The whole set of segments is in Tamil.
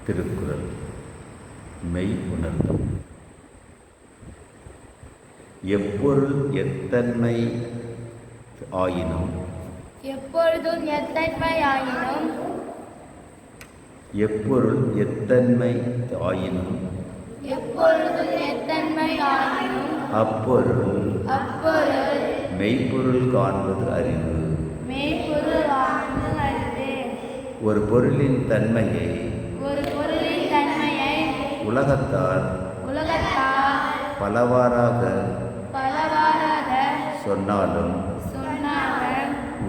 திருக்குறள் மெய் உணர்தல். எப்பொருள் எத்தன்மை ஆயினும் எப்பொழுதும் எத்தன்மை ஆயினும் எப்பொருள் எத்தன்மை ஆயினும் எப்பொழுதும் எத்தன்மை ஆயினும் அப்பொருள் அப்பொருள் மெய்ப்பொருள் காண்பது அறிவு. மெய்ப்பொருள் ஆனது அறிவு. ஒரு பொருளின் தன்மையை ஒரு பொருளின் தன்மையை உலகத்தார் பலவாறாக சொன்னாலும்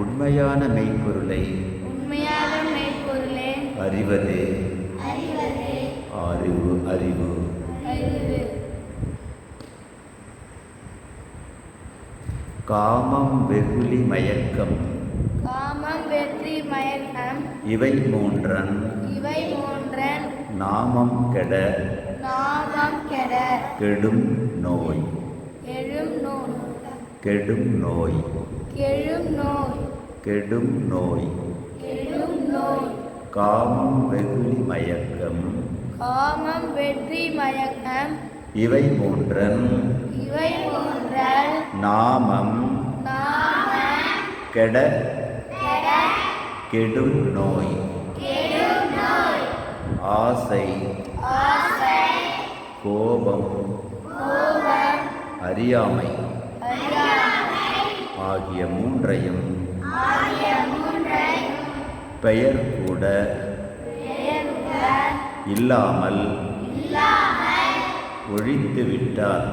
உண்மையான மெய்ப்பொருளை அறிவதே அறிவு. காமம், வெகுளி, மயக்கம் இவை மூன்றன் நாமம் கெட கெடும் நோய். காமம், வெகுளி, மயக்கம் இவை மூன்றன் நாமம் கெட கெடும் நோய். ஆசை, கோபம், அறியாமை ஆகிய மூன்றையும் பெயர் கூட இல்லாமல் ஒழித்துவிட்டால்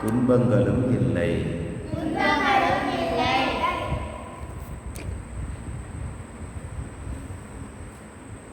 துன்பங்களும் இல்லை.